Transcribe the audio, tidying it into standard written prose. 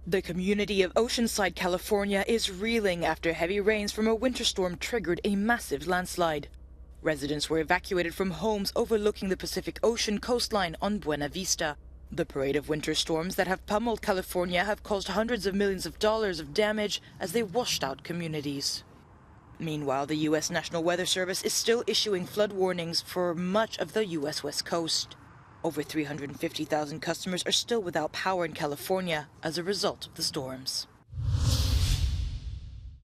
The community of Oceanside, California is reeling after heavy rains from a winter storm triggered a massive landslide. Residents were evacuated from homes overlooking the Pacific Ocean coastline on Buena Vista. The parade of winter storms that have pummeled California have caused hundreds of millions of dollars of damage as they washed out communities. Meanwhile, the U.S. National Weather Service is still issuing flood warnings for much of the U.S. West Coast. Over 350,000 customers are still without power in California as a result of the storms.